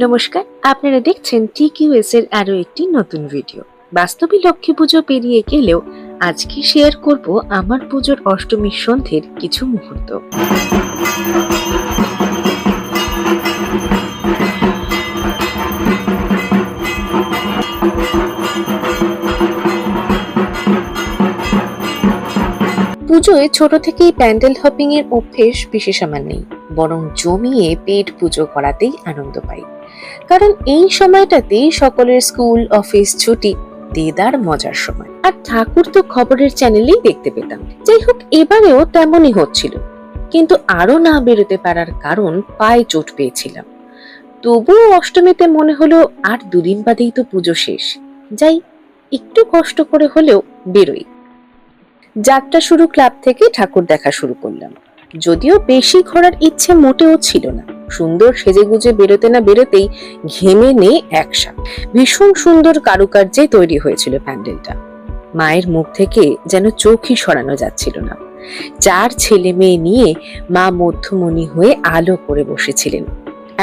নমস্কার, আপনারা দেখছেন TQS এর আরো একটি নতুন ভিডিও। বাস্তবে লক্ষ্মী পুজো পেরিয়ে গেলেও আজকে শেয়ার করব আমার পুজোর অষ্টমীর সন্ধ্যের কিছু মুহূর্ত। পুজোয় ছোট থেকেই প্যান্ডেল হপিং এর অভ্যেস বিশেষ আমার নেই, বরং জমিয়ে পেট পুজো করাতেই আনন্দ পাই। কারণ এই সময়টাতেই সকলের স্কুল অফিস ছুটি, দেদার মজার সময়। আর ঠাকুর তো খবরের চ্যানেলেই দেখতে পেতাম। যাই হোক, এবারেও তেমনই হচ্ছিল, কিন্তু আরো না বেরোতে পারার কারণ পায়ে চোট পেয়েছিলাম। তবুও অষ্টমীতে মনে হলো আর দুদিন বাদেই তো পুজো শেষ, যাই একটু কষ্ট করে হলেও বেরোই। যাত্রা শুরু ক্লাব থেকে ঠাকুর দেখা শুরু করলাম। যদিও বেশি ঘোরার ইচ্ছে মোটেও ছিল না, সুন্দর সেজেগুজে বেরোতে না বেরোতেই ঘেমে নেই একসা। ভীষণ সুন্দর কারুকার্যে তৈরি হয়েছিল প্যান্ডেলটা। মায়ের মুখ থেকে যেন চোখই সরানো যাচ্ছিল না। 4 ছেলে মেয়ে নিয়ে মা মধ্যমণি হয়ে আলো করে বসেছিলেন।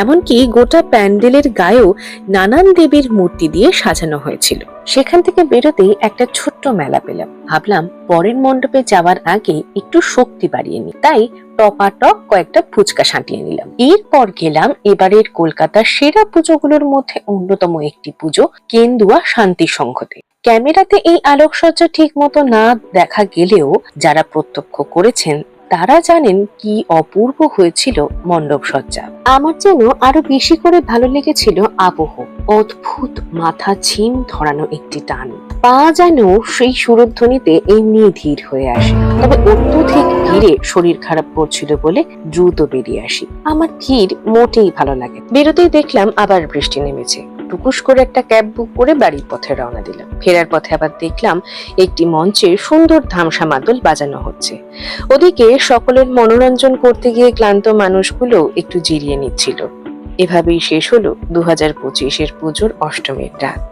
এমনকি গোটা প্যান্ডেলের গায়েও নানান দেবীর মূর্তি দিয়ে সাজানো হয়েছিল। সেখান থেকে বেরোতেই একটা ছোট্ট মেলা পেলাম। ভাবলাম পরের মণ্ডপে যাওয়ার আগে একটু শক্তি বাড়িয়ে নি, তাই টপাটপ কয়েকটা ফুচকা সাঁটিয়ে নিলাম। এরপর গেলাম এবারের কলকাতার সেরা পুজোগুলোর মধ্যে অন্যতম একটি পুজো, কেন্দুয়া শান্তি সংঘতে। ক্যামেরাতে এই আলোকসজ্জা ঠিক মতো না দেখা গেলেও যারা প্রত্যক্ষ করেছেন তারা জানেন কি অপূর্ব হয়েছিল মণ্ডপ সজ্জা। আমার যেন আরো বেশি করে ভালো লেগেছিল আবহ। অদ্ভুত মাথা ঝিম ধরানো একটি টান, পা যেন সেই সুরধ্বনিতে এমনি ধীর হয়ে আসে। তবে অত্যধিক ভিড়ে শরীর খারাপ করছিল বলে দ্রুত বেরিয়ে আসি। আমার ভিড় মোটেই ভালো লাগে। বেরোতেই দেখলাম আবার বৃষ্টি নেমেছে। টুকুস করে একটা ক্যাব বুক করে বাড়ির পথে রওনা দিলাম। ফেরার পথে আবার দেখলাম একটি মঞ্চে সুন্দর ধামসা মাদল বাজানো হচ্ছে। ওদিকে সকলের মনোরঞ্জন করতে গিয়ে ক্লান্ত মানুষগুলো একটু জিরিয়ে নিচ্ছিল। এভাবেই শেষ হলো 2025-এর পুজোর অষ্টমীর রাত।